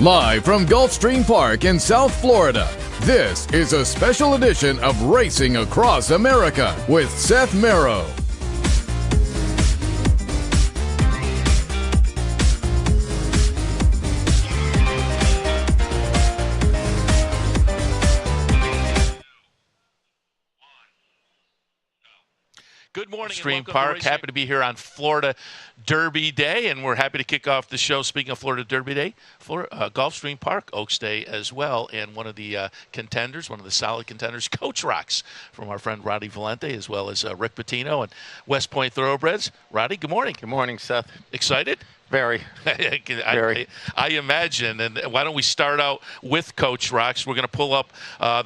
Live from Gulfstream Park in South Florida, this is a special edition of Racing Across America with Seth Merrow. Good morning, Gulfstream Park. Happy to be here on Florida Derby Day, and we're happy to kick off the show. Speaking of Florida Derby Day, Gulfstream Park Oaks Day as well, and one of the contenders, one of the solid contenders, Coach Rocks, from our friend Roddy Valente, as well as Rick Pitino and West Point Thoroughbreds. Roddy, good morning. Good morning, Seth. Excited? Very. I imagine. And why don't we start out with Coach Rocks? We're going to pull up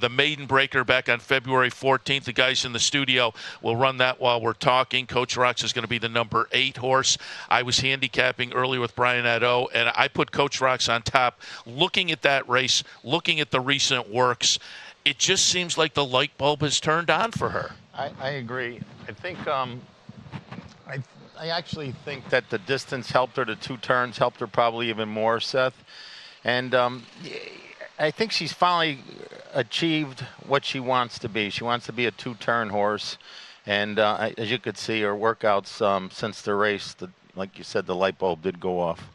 the Maiden Breaker back on February 14th. The guys in the studio will run that while we're talking. Coach Rocks is going to be the number 8 horse. I was handicapping earlier with Brian Nadeau, and I put Coach Rocks on top. Looking at that race, looking at the recent works, it just seems like the light bulb has turned on for her. I agree. I think I actually think that the distance helped her. The 2 turns helped her probably even more, Seth. And I think she's finally achieved what she wants to be. She wants to be a 2-turn horse. And as you could see, her workouts since the race, like you said, the light bulb did go off.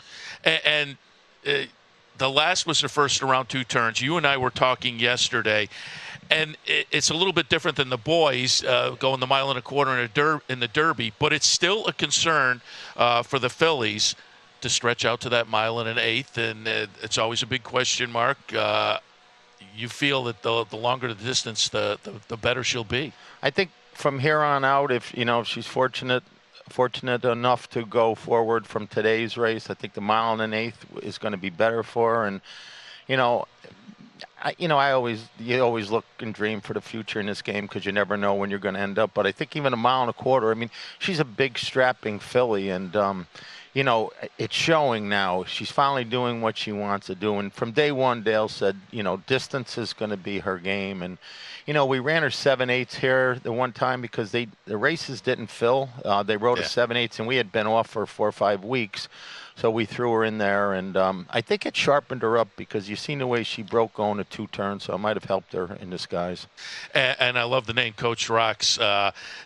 And the last was her first around 2 turns. You and I were talking yesterday. And it's a little bit different than the boys going the 1.25 miles in the Derby, but it's still a concern for the fillies to stretch out to that 1.125 miles, and it's always a big question mark. You feel that the longer the distance, the better she'll be. I think from here on out, if she's fortunate enough to go forward from today's race, I think the 1.125 miles is going to be better for her, and you always look and dream for the future in this game because you never know when you're going to end up. But I think even 1.25 miles, I mean, she's a big strapping filly, and it's showing now. She's finally doing what she wants to do. And from day one, Dale said, distance is going to be her game. And we ran her 7/8 here the one time because the races didn't fill. They rode a 7/8, and we had been off for 4 or 5 weeks. So we threw her in there, and I think it sharpened her up because you've seen the way she broke going a 2 turns, so it might have helped her in disguise. And I love the name Coach Rocks.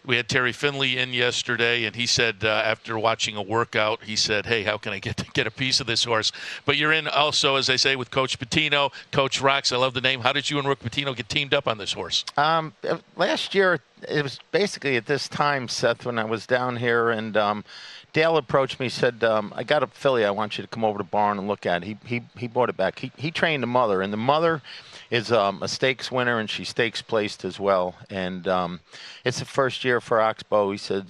We had Terry Finley in yesterday, and he said after watching a workout, he said, hey, how can I get a piece of this horse? But you're in also, as I say, with Coach Pitino, Coach Rocks. I love the name. How did you and Rick Pitino get teamed up on this horse? Last year, it was basically at this time, Seth, when I was down here, and Dale approached me, said, I got a filly I want you to come over to the barn and look at. He bought it back. He trained the mother, and the mother is a stakes winner, and she stakes placed as well. And it's the first year for Oxbow. He said,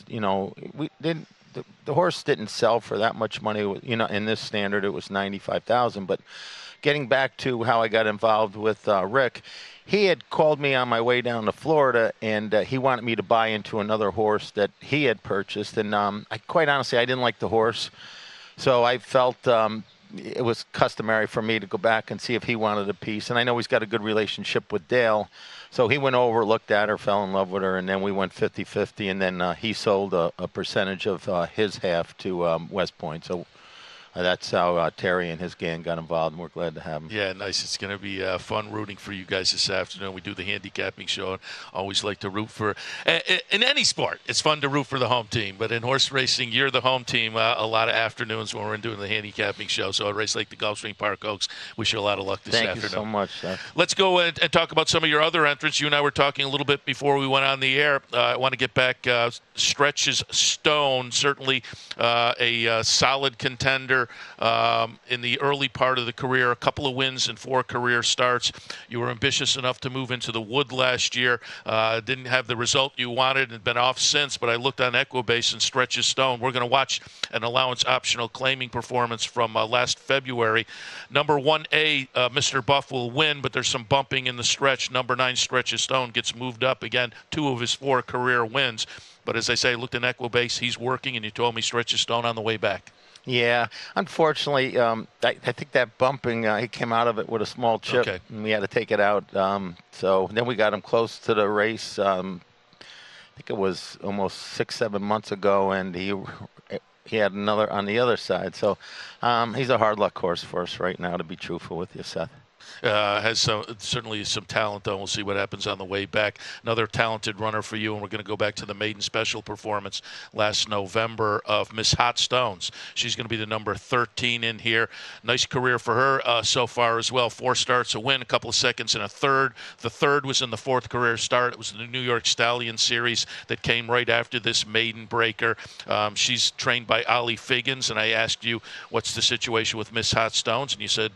the horse didn't sell for that much money. In this standard, it was $95,000. But getting back to how I got involved with Rick, he had called me on my way down to Florida, and he wanted me to buy into another horse that he had purchased. And quite honestly, I didn't like the horse. So I felt it was customary for me to go back and see if he wanted a piece. And I know he's got a good relationship with Dale. So he went over, looked at her, fell in love with her, and then we went 50-50. And then he sold a percentage of his half to West Point. So that's how Terry and his gang got involved, and we're glad to have him. Yeah, nice. It's going to be fun rooting for you guys this afternoon. We do the handicapping show, and always like to root for in any sport. It's fun to root for the home team, but in horse racing, you're the home team a lot of afternoons when we're doing the handicapping show. So a race like the Gulfstream Park Oaks, wish you a lot of luck this afternoon. Thank you so much, Seth. Let's go and talk about some of your other entrants. You and I were talking a little bit before we went on the air. I want to get back Stretches Stone, certainly a solid contender. In the early part of the career, a couple of wins and 4 career starts. You were ambitious enough to move into the Wood last year. Didn't have the result you wanted and been off since, but I looked on Equibase and Stretches Stone. We're going to watch an allowance optional claiming performance from last February. Number 1A, Mr. Buff will win, but there's some bumping in the stretch. Number 9, Stretches Stone gets moved up again, 2 of his 4 career wins. But as I say, I looked in Equibase, he's working, and you told me Stretches Stone on the way back. Yeah, unfortunately, I think that bumping, he came out of it with a small chip, and we had to take it out. So then we got him close to the race. I think it was almost 6-7 months ago, and he he had another on the other side. So he's a hard luck horse for us right now, to be truthful with you, Seth. Has certainly some talent, though. We'll see what happens on the way back. Another talented runner for you, and we're going to go back to the maiden special performance last November of Miss Hot Stones. She's going to be the number 13 in here. Nice career for her so far as well. 4 starts, a win, a couple of seconds, and a third. The third was in the 4th career start. It was the New York Stallion Series that came right after this maiden breaker. She's trained by Ollie Figgins, and I asked you, what's the situation with Miss Hot Stones? And you said,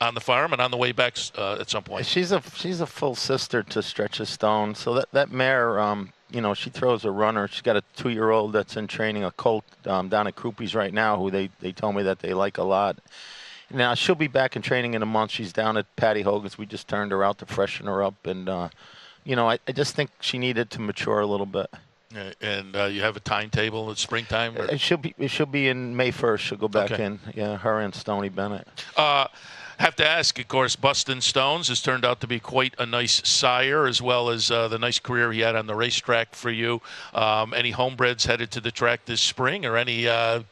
on the farm and on the way back at some point. She's a full sister to Stretches Stone. So that mare, she throws a runner. She's got a 2-year-old that's in training, a colt down at Croupies right now, who they told me that they like a lot. Now she'll be back in training in a month. She's down at Patty Hogan's. We just turned her out to freshen her up, and I just think she needed to mature a little bit. And you have a timetable at springtime? Or? It should be in May 1st. She'll go back in. Yeah, her and Stoney Bennett. Have to ask, of course, Bustin' Stones has turned out to be quite a nice sire, as well as the nice career he had on the racetrack for you. Any homebreds headed to the track this spring, or any that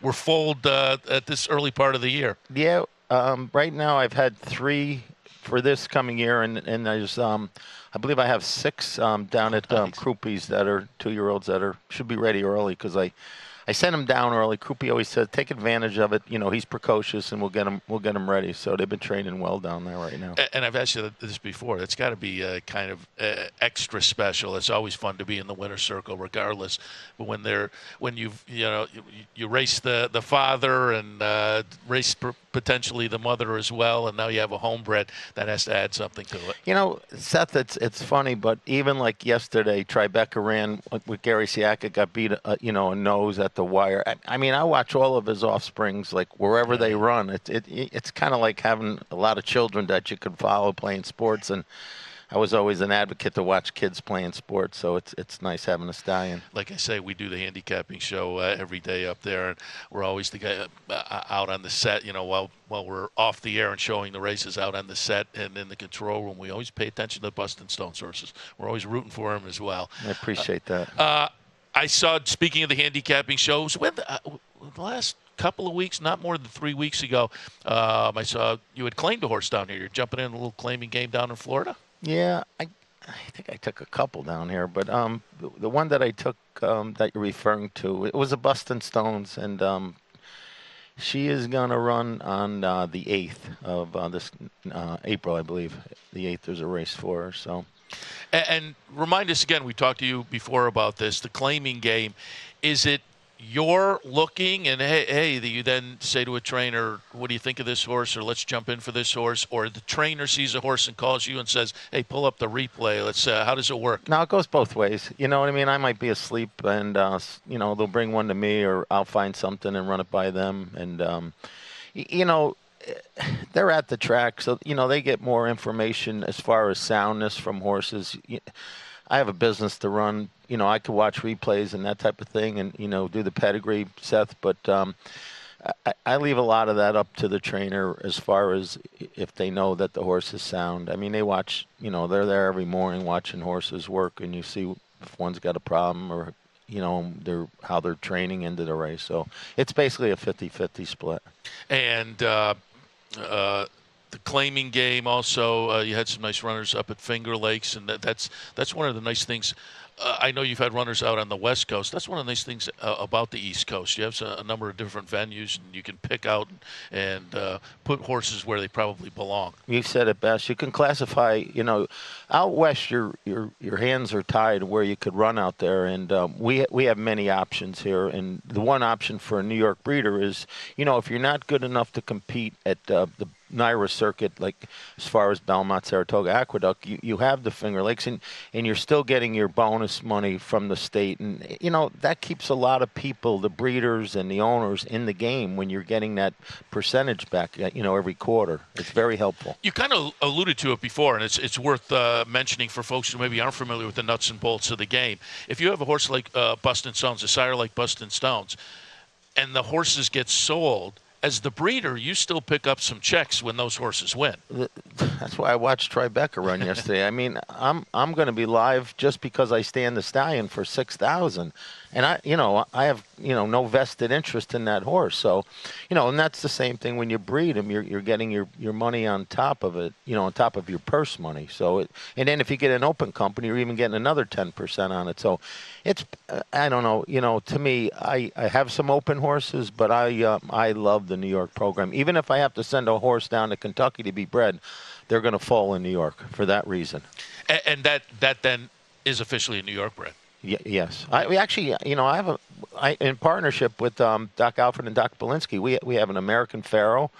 were foaled at this early part of the year? Yeah, right now I've had 3 for this coming year, and there's I believe I have 6 down at Croupies that are 2-year-olds that should be ready early, because I sent him down early. Croupier always said, take advantage of it. He's precocious, and we'll get him ready. So they've been training well down there right now. And I've asked you this before. It's got to be kind of extra special. It's always fun to be in the winner's circle, regardless. But when you race the father and race potentially the mother as well, and now you have a homebred, that has to add something to it. Seth, it's funny, but even like yesterday, Tribeca ran with Gary Siaka, got beat, a nose at the wire. I mean, I watch all of his offsprings, like wherever they run. It's kind of like having a lot of children that you can follow playing sports, and I was always an advocate to watch kids playing sports, so it's nice having a stallion. Like I say, we do the handicapping show every day up there, and we're always the guy out on the set, while we're off the air and showing the races out on the set and in the control room. We always pay attention to the Bustin' Stones horses. We're always rooting for them as well. I appreciate that. I saw, speaking of the handicapping shows, the last couple of weeks, not more than 3 weeks ago, I saw you had claimed a horse down here. You're jumping in a little claiming game down in Florida? Yeah, I think I took a couple down here, but the one that I took that you're referring to, it was a Bustin' Stones, and she is going to run on the 8th of this April, I believe. The 8th is a race for her, so. And remind us again, we talked to you before about this, the claiming game. Is it you're looking and, hey, you then say to a trainer, what do you think of this horse, or let's jump in for this horse, or the trainer sees a horse and calls you and says, hey, pull up the replay. Let's how does it work? No, it goes both ways. You know what I mean? I might be asleep, and they'll bring one to me, or I'll find something and run it by them. And they're at the track, so they get more information as far as soundness from horses. I have a business to run. I could watch replays and that type of thing, and do the pedigree, Seth. But I leave a lot of that up to the trainer as far as if they know that the horse is sound. I mean, they watch. They're there every morning watching horses work, and you see if one's got a problem, or how they're training into the race. So it's basically a 50-50 split. And the claiming game also, you had some nice runners up at Finger Lakes, and that's one of the nice things. I know you've had runners out on the West Coast. That's one of the nice things about the East Coast. You have a number of different venues, and you can pick out and put horses where they probably belong. You said it best. You can classify, out west, your hands are tied where you could run out there, and we have many options here. And the one option for a New York breeder is, if you're not good enough to compete at the NYRA circuit, like as far as Belmont, Saratoga, Aqueduct, you have the Finger Lakes, and you're still getting your bonus money from the state. And, that keeps a lot of people, the breeders and the owners, in the game when you're getting that percentage back, every quarter. It's very helpful. You kind of alluded to it before, and it's worth mentioning for folks who maybe aren't familiar with the nuts and bolts of the game. If you have a horse like Bustin' Stones, a sire like Bustin' Stones, and the horses get sold, as the breeder, you still pick up some checks when those horses win. That's why I watched Tribeca run yesterday. I mean, I'm going to be live just because I stand the stallion for $6,000. And I have, no vested interest in that horse. So, and that's the same thing when you breed him. You're getting your money on top of it, on top of your purse money. So, and then if you get an open company, you're even getting another 10% on it. So, it's, I don't know, to me, I have some open horses, but I love the New York program. Even if I have to send a horse down to Kentucky to be bred, they're going to fall in New York for that reason. And that then is officially a New York bred. Yes, we actually, in partnership with Doc Alfred and Doc Belinsky, we have an American Pharaoh,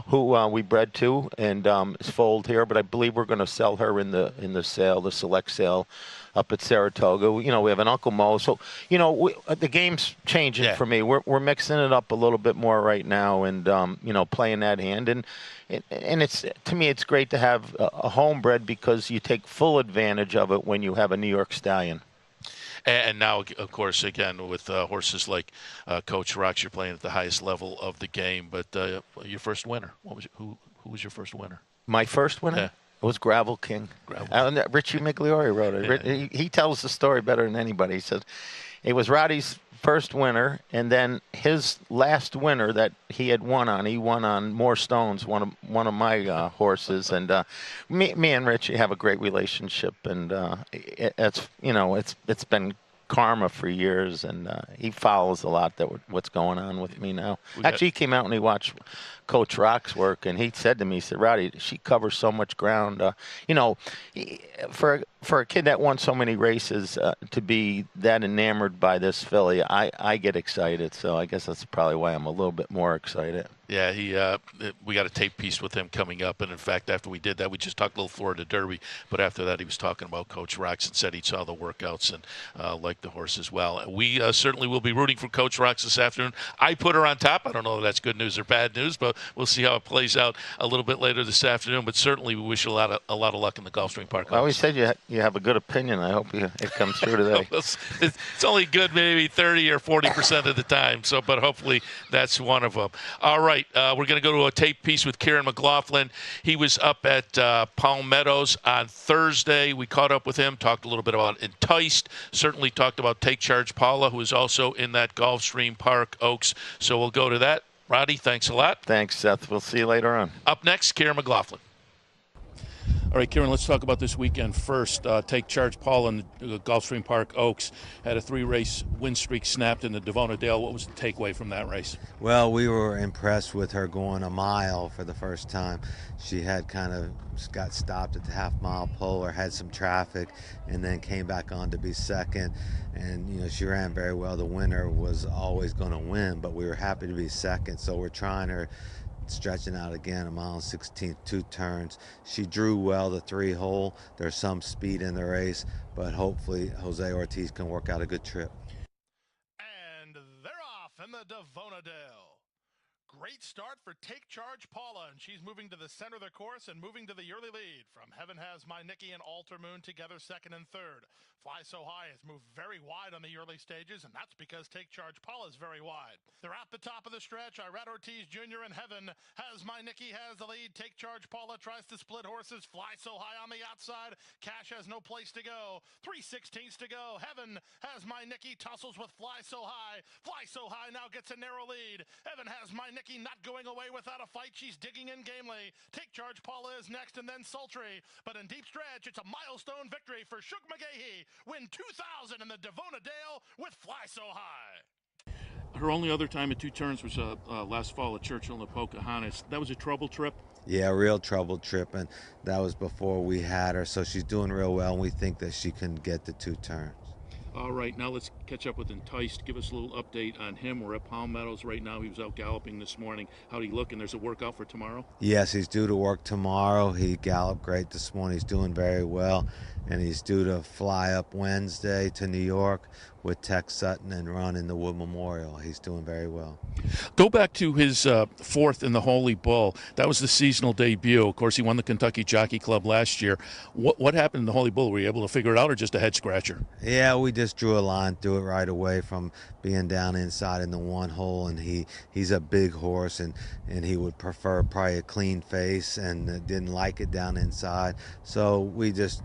who we bred to and is foaled here. But I believe we're going to sell her in the sale, the select sale, up at Saratoga. We have an Uncle Mo, so the game's changing for me. We're mixing it up a little bit more right now, and playing that hand, and it's, to me, it's great to have a homebred because you take full advantage of it when you have a New York stallion. And now, of course, again, with horses like Coach Rocks, you're playing at the highest level of the game. But your first winner, who was your first winner? My first winner? Yeah. It was Gravel King. Richie Migliori wrote it. Yeah. He tells the story better than anybody. He said it was Roddy's first winner, and then his last winner that he had won on More Stones, one of my horses, and me and Richie have a great relationship, and it's been karma for years, and he follows a lot what's going on with me now. Actually, he came out and he watched Coach Rock's work, and he said to me, he said, Roddy, she covers so much ground. For a kid that won so many races, to be that enamored by this filly, I get excited. So I guess that's probably why I'm a little bit more excited. Yeah, we got a tape piece with him coming up, and in fact, after we did that, we just talked a little Florida Derby, but after that, he was talking about Coach Rocks and said he saw the workouts and liked the horse as well. We certainly will be rooting for Coach Rocks this afternoon. I put her on top. I don't know if that's good news or bad news, but we'll see how it plays out a little bit later this afternoon. But certainly, we wish you a lot of luck in the Gulfstream Park. I always said you have a good opinion. I hope it comes through today. It's only good maybe 30 or 40% of the time. So, but hopefully that's one of them. All right. We're going to go to a tape piece with Kieran McLaughlin. He was up at Palm Meadows on Thursday. We caught up with him, talked a little bit about Enticed, certainly talked about Take Charge Paula, who is also in that Gulfstream Park Oaks. So we'll go to that. Roddy, thanks a lot. Thanks, Seth. We'll see you later on. Up next, Kieran McLaughlin. All right, Kieran, let's talk about this weekend first. Take Charge Paul in the Gulfstream Park Oaks had a 3-race win streak snapped in the Devona Dale. What was the takeaway from that race? Well, we were impressed with her going a mile for the first time. She had kind of got stopped at the half-mile pole or had some traffic and then came back on to be second. And, she ran very well. The winner was always going to win, but we were happy to be second. So we're trying her, stretching out again, a mile and 16th, 2 turns. She drew well the 3-hole. There's some speed in the race, but hopefully Jose Ortiz can work out a good trip. And they're off in the Devona Dale. Great start for Take Charge Paula, and she's moving to the center of the course and moving to the early lead. From Heaven Has My Nikki and Alter Moon together second and third. Fly So High has moved very wide on the early stages, and that's because Take Charge Paula is very wide. They're at the top of the stretch. Irad Ortiz Jr. and Heaven Has My Nikki has the lead. Take Charge Paula tries to split horses. Fly So High on the outside. Cash has no place to go. 3/16 to go. Heaven Has My Nikki tussles with Fly So High. Fly So High now gets a narrow lead. Heaven Has My Nikki not going away without a fight. She's digging in gamely. Take Charge Paula is next, and then Sultry. But in deep stretch, it's a milestone victory for Shug McGahee. Win 2,000 in the Devona Dale with Fly So High. Her only other time at 2 turns was last fall at Churchill and the Pocahontas. That was a trouble trip? Yeah, real trouble trip, and that was before we had her. So she's doing real well, and we think that she can get the 2 turns. All right, now let's catch up with Enticed. Give us a little update on him. We're at Palm Meadows right now. He was out galloping this morning. How'd he look? And there's a workout for tomorrow? Yes, he's due to work tomorrow. He galloped great this morning. He's doing very well. And he's due to fly up Wednesday to New York with Tex Sutton and run in the Wood Memorial. He's doing very well. Go back to his 4th in the Holy Bull. That was the seasonal debut. Of course, he won the Kentucky Jockey Club last year. What happened in the Holy Bull? Were you able to figure it out, or just a head scratcher? Yeah, we just drew a line through it right away from being down inside in the 1 hole, and he's a big horse, and he would prefer probably a clean face and didn't like it down inside. So we just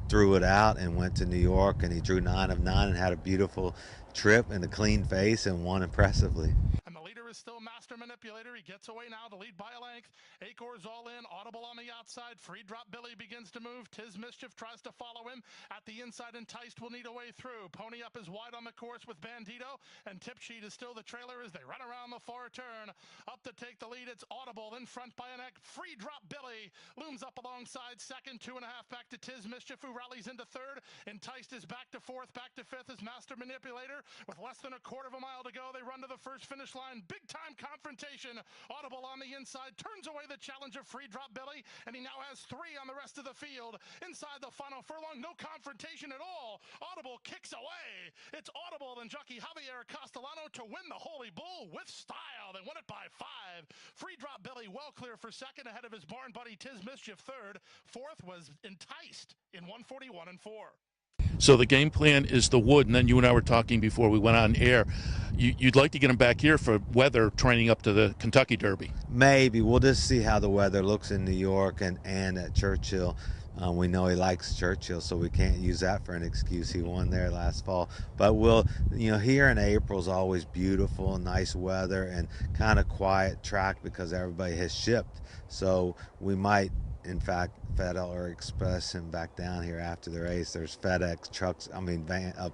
threw it out and went to New York, and he drew 9 of 9 and had a beautiful trip and a clean face and won impressively. And the leader is still Master Manipulator. He gets away now to lead by a length. Acor's all in, Audible on the outside. Free Drop Billy begins to move. Tiz Mischief tries to follow him. At the inside, Enticed will need a way through. Pony Up is wide on the course with Bandito, and Tip Sheet is still the trailer as they run around the far turn. Up to take the lead, it's Audible. In front by an egg. Free Drop Billy looms up alongside second. 2.5 back to Tiz Mischief, who rallies into third. Enticed is back to fourth. Back to fifth is Master Manipulator. With less than a quarter of a mile to go, they run to the first finish line. Big time confrontation. Audible on the inside turns away the challenger Free Drop Billy, and he now has 3 on the rest of the field. Inside the final furlong, no confrontation at all. Audible kicks away. It's Audible and jockey Javier Castellano to win the Holy Bull with style. They win it by 5. Free Drop Billy well clear for second, ahead of his barn buddy Tiz Mischief third. Fourth was Enticed in 141 and 4. So the game plan is the Wood, and then you and I were talking before we went on air. You'd like to get him back here for weather training up to the Kentucky Derby. Maybe. We'll just see how the weather looks in New York and at Churchill. We know he likes Churchill, so we can't use that for an excuse. He won there last fall. But we'll, here in April is always beautiful, nice weather, and kind of quiet track because everybody has shipped. So we might, in fact, FedEx or Express him back down here after the race. There's FedEx trucks,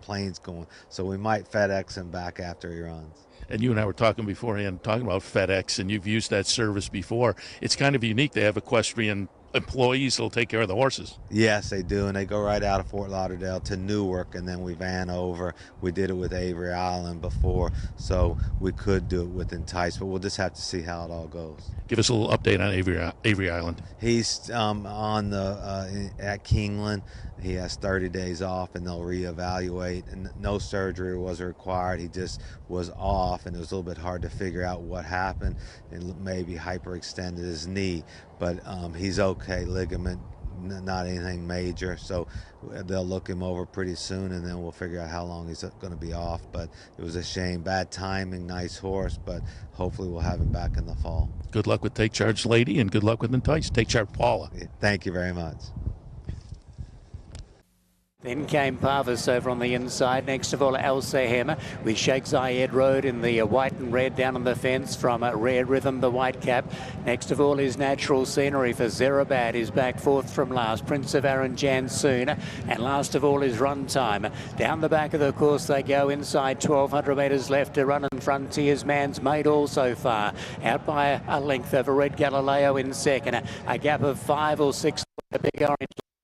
planes going. So we might FedEx him back after he runs. And you and I were talking beforehand, talking about FedEx, and you've used that service before. It's kind of unique. They have equestrian employees that'll take care of the horses. Yes, they do, and they go right out of Fort Lauderdale to Newark, and then we van over. We did it with Avery Island before, so we could do it with Entice, but we'll just have to see how it all goes. Give us a little update on Avery Island. He's on the at Keeneland. He has 30 days off, and they'll reevaluate. And no surgery was required. He just was off, and it was a little bit hard to figure out what happened, and maybe hyperextended his knee. But he's okay, ligament, not anything major. So they'll look him over pretty soon, and then we'll figure out how long he's going to be off. But it was a shame. Bad timing, nice horse, but hopefully we'll have him back in the fall. Good luck with Take Charge Lady, and good luck with Entice. Take Charge Paula. Thank you very much. Then came Parvis over on the inside. Next of all, El Sahem with Sheikh Zayed Road in the white and red down on the fence from Rare Rhythm, the white cap. Next of all is Natural Scenery for Zerabad, is back fourth from last. Prince of Aaron Jansoon. And last of all is Run Time. Down the back of the course they go, inside 1,200 metres left to run, and Frontiers Man's made all so far. Out by a length over Red Galileo in second. A gap of 5 or 6. A big orange.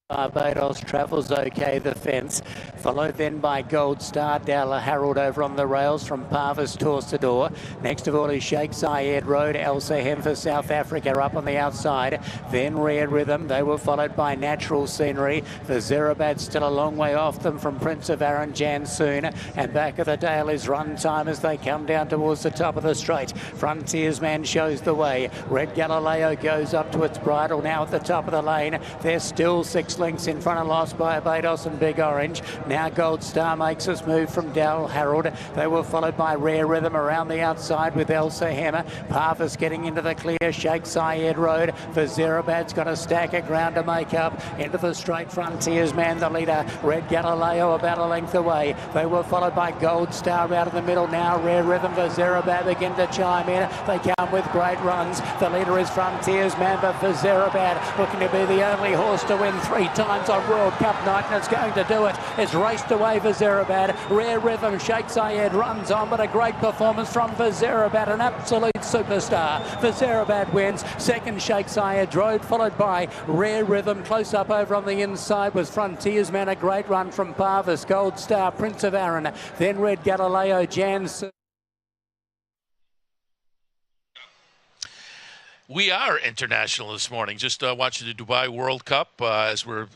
Barbados travels okay, the fence. Followed then by Gold Star, Dalla Harold over on the rails from Parvis Torsador. Next of all is Sheikh Zayed Road, El Sahem for South Africa up on the outside. Then Rare Rhythm. They were followed by Natural Scenery. For Zerabad still a long way off them from Prince of Aaron Jansoon. And back of the Dale is Run Time as they come down towards the top of the straight. Frontiersman shows the way. Red Galileo goes up to its bridle now at the top of the lane. They're still 6 lengths in front of Lost Barbados and Big Orange. Now Gold Star makes us move from Dal Harold. They were followed by Rare Rhythm around the outside with Elsa Hammer. Parvis getting into the clear. Sheikh Zayed Road for Zerabad's got a stack of ground to make up. Into the straight. Frontiersman, the leader. Red Galileo about a length away. They were followed by Gold Star out of the middle. Now Rare Rhythm for Zerabad begin to chime in. They come with great runs. The leader is Frontiersman, but for Zerabad looking to be the only horse to win 3 times on World Cup night, and it's going to do it. It's raced away for Zerabad. Rare Rhythm, Sheikh Zayed runs on, but a great performance from Zerabad, an absolute superstar. Zerabad wins. Second, Sheikh Zayed Road, followed by Rare Rhythm. Close up over on the inside was Frontiersman, a great run from Parvis, Gold Star, Prince of Aaron, then Red Galileo, Jansen. We are international this morning. Just watching the Dubai World Cup as we're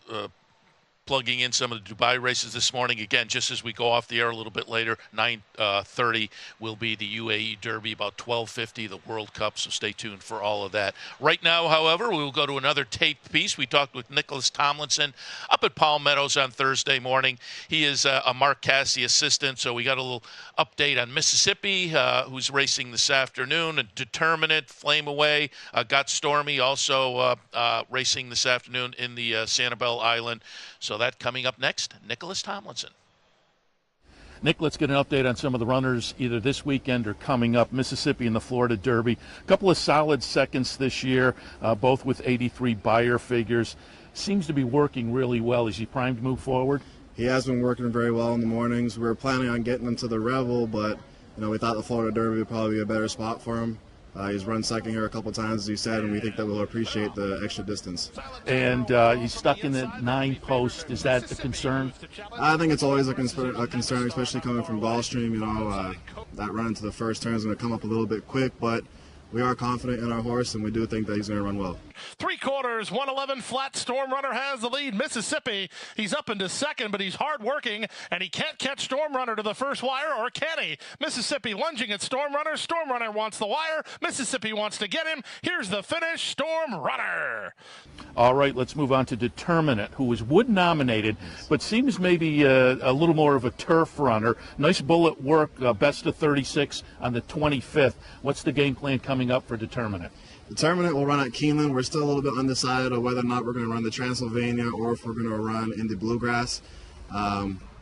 plugging in some of the Dubai races this morning. Again, just as we go off the air a little bit later, 9:30 will be the UAE Derby, about 12:50 the World Cup, so stay tuned for all of that. Right now, however, we will go to another taped piece. We talked with Nicholas Tomlinson up at Palmettos on Thursday morning. He is a Mark Casse assistant, so we got a little update on Mississippi, who's racing this afternoon, and Determinate, Flame Away, Got Stormy, also racing this afternoon in the Sanibel Island. So that coming up next, Nicholas Tomlinson. Nick, let's get an update on some of the runners either this weekend or coming up. Mississippi and the Florida Derby. A couple of solid seconds this year, both with 83 buyer figures. Seems to be working really well. Is he primed to move forward? He has been working very well in the mornings. We were planning on getting him to the Revel, but we thought the Florida Derby would probably be a better spot for him. He's run second here a couple times, as you said, and we think that we'll appreciate the extra distance. And he's stuck in the 9 post. Is that a concern? I think it's always a concern, especially coming from Gulfstream. That run into the first turn is going to come up a little bit quick, but we are confident in our horse, and we do think that he's going to run well. 3/4, 111 flat. Storm Runner has the lead. Mississippi, he's up into second, but he's hard working, and he can't catch Storm Runner to the first wire, or can he? Mississippi lunging at Storm Runner. Storm Runner wants the wire. Mississippi wants to get him. Here's the finish. Storm Runner. All right, let's move on to Determinate, who was Wood nominated, but seems maybe a little more of a turf runner. Nice bullet work, best of 36 on the 25th. What's the game plan coming up for Determinate? Determinate will run at Keeneland. We're still a little bit undecided on whether or not we're going to run the Transylvania or if we're going to run in the Bluegrass.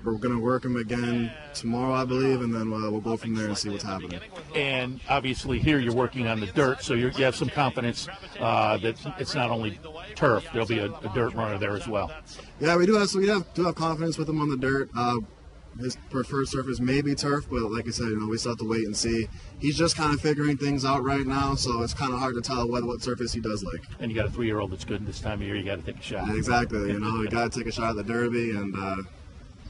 We're going to work him again tomorrow, I believe, and then we'll go from there and see what's happening. And obviously here you're working on the dirt, so you have some confidence that it's not only turf. There'll be a dirt runner there as well. Yeah, we do have confidence with him on the dirt. His preferred surface may be turf, but like I said, we still have to wait and see. He's just kind of figuring things out right now, so it's kind of hard to tell what surface he does like. And you got a 3-year-old that's good this time of year. You got to take a shot. Yeah, exactly. You got to take a shot at the Derby, and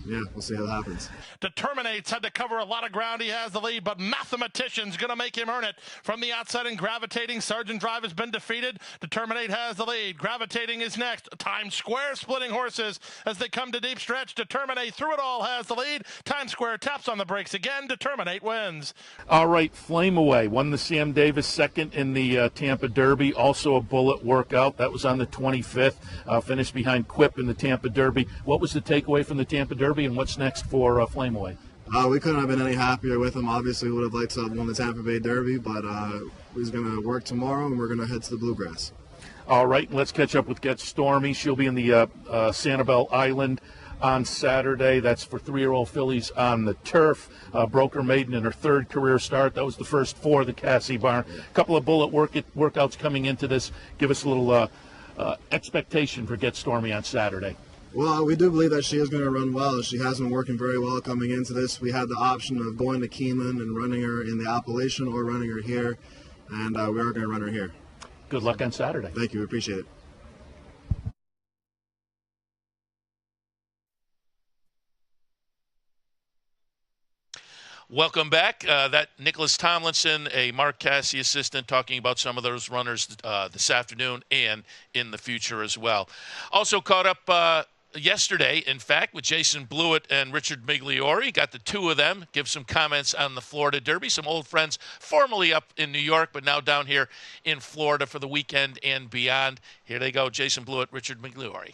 yeah, we'll see how that happens. Determinate's had to cover a lot of ground. He has the lead, but Mathematician's going to make him earn it. From the outside and Gravitating, Sergeant Drive has been defeated. Determinate has the lead. Gravitating is next. Times Square splitting horses as they come to deep stretch. Determinate through it all has the lead. Times Square taps on the brakes again. Determinate wins. All right, Flame Away won the Sam Davis second in the Tampa Derby. Also a bullet workout. That was on the 25th. Finished behind Quip in the Tampa Derby. What was the takeaway from the Tampa Derby, and what's next for Flame Away? We couldn't have been any happier with him. Obviously, we would have liked to have won the Tampa Bay Derby, but he's going to work tomorrow, and we're going to head to the Bluegrass. All right, let's catch up with Get Stormy. She'll be in the Sanibel Island on Saturday. That's for 3-year-old fillies on the turf. Broker Maiden in her 3rd career start. That was the first for the Cassie Barn. A couple of bullet workouts coming into this. Give us a little expectation for Get Stormy on Saturday. Well, we do believe that she is going to run well. She has been working very well coming into this. We had the option of going to Keeneland and running her in the Appalachian or running her here, and we are going to run her here. Good luck on Saturday. Thank you. We appreciate it. Welcome back. That Nicholas Tomlinson, a Mark Casse assistant, talking about some of those runners this afternoon and in the future as well. Also caught up yesterday, in fact, with Jason Blewett and Richard Migliore. Got the two of them give some comments on the Florida Derby. Some old friends formerly up in New York, but now down here in Florida for the weekend and beyond. Here they go, Jason Blewett, Richard Migliore.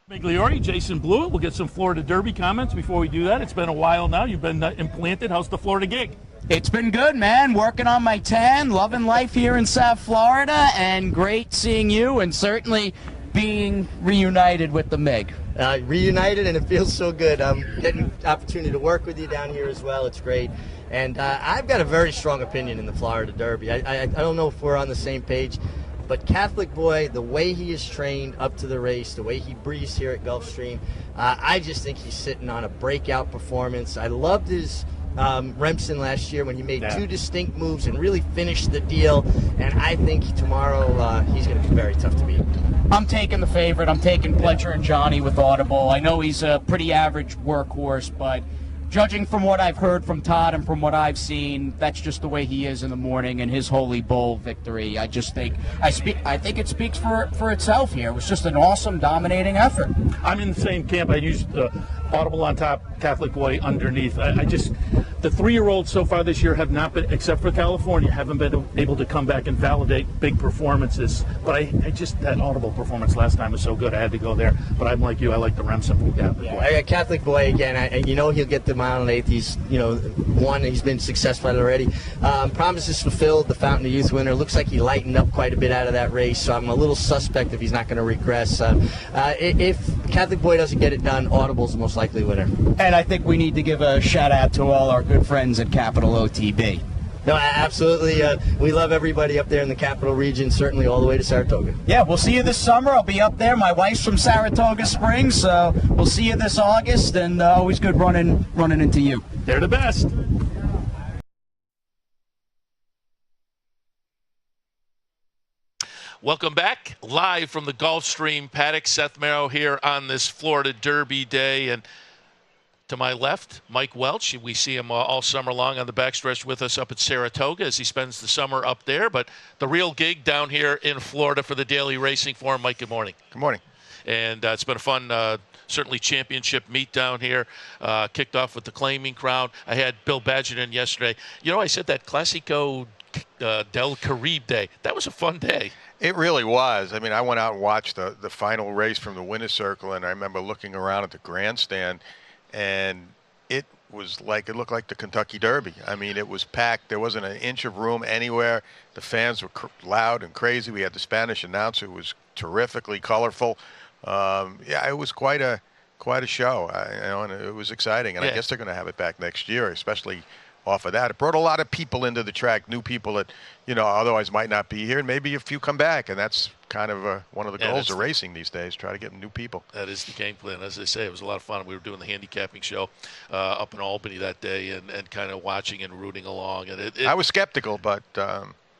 Migliore, Jason Blewett. We'll get some Florida Derby comments before we do that. It's been a while now. You've been implanted. How's the Florida gig? It's been good, man. Working on my tan, loving life here in South Florida, and great seeing you, and certainly being reunited with the Meg. Reunited, and it feels so good. I'm getting the opportunity to work with you down here as well. It's great. And I've got a very strong opinion in the Florida Derby. I don't know if we're on the same page, but Catholic Boy, the way he is trained up to the race, the way he breathes here at Gulfstream, I just think he's sitting on a breakout performance. I loved his Remsen last year when he made two distinct moves and really finished the deal, and I think tomorrow he's going to be very tough to beat. I'm taking the favorite. I'm taking Pletcher and Johnny with Audible. I know he's a pretty average workhorse, but judging from what I've heard from Todd and from what I've seen, that's just the way he is in the morning, and his Holy Bull victory, I think it speaks for itself here. It was just an awesome, dominating effort. I'm in the same camp. I used Audible on top, Catholic Boy underneath. The 3-year-olds so far this year have not been, except for California, haven't been able to come back and validate big performances. But that Audible performance last time was so good, I had to go there. But I'm like you, I like the Remsen from Catholic Boy. Catholic Boy, again, he'll get the mile and eighth. He's, won, he's been successful at it already. Promises fulfilled, the Fountain of Youth winner. Looks like he lightened up quite a bit out of that race, so I'm a little suspect if he's not going to regress. If Catholic Boy doesn't get it done, Audible's the most likely likely winner. And I think we need to give a shout out to all our good friends at Capital OTB. No, absolutely. We love everybody up there in the capital region, certainly all the way to Saratoga. Yeah, we'll see you this summer. I'll be up there. My wife's from Saratoga Springs, so we'll see you this August, and always good running into you. They're the best. Welcome back, live from the Gulfstream paddock. Seth Merrow here on this Florida Derby day, and to my left, Mike Welch. We see him all summer long on the backstretch with us up at Saratoga as he spends the summer up there. But the real gig down here in Florida for the Daily Racing Form. Mike, good morning. Good morning. And it's been a fun, certainly championship meet down here. Kicked off with the Claiming Crown. I had Bill Badgerton yesterday. You know, I said that Classico del Caribe day. That was a fun day. It really was. I mean, I went out and watched the final race from the winner's circle, and I remember looking around at the grandstand, and it looked like the Kentucky Derby. I mean, it was packed. There wasn't an inch of room anywhere. The fans were loud and crazy. We had the Spanish announcer who was terrifically colorful. Yeah, it was quite a show. And it was exciting. And I guess they're going to have it back next year, especially off of that. It brought a lot of people into the track, new people that, otherwise might not be here, and maybe a few come back, and that's kind of one of the goals of racing these days, try to get new people. That is the game plan. As I say, it was a lot of fun. We were doing the handicapping show up in Albany that day and kind of watching and rooting along. And I was skeptical, but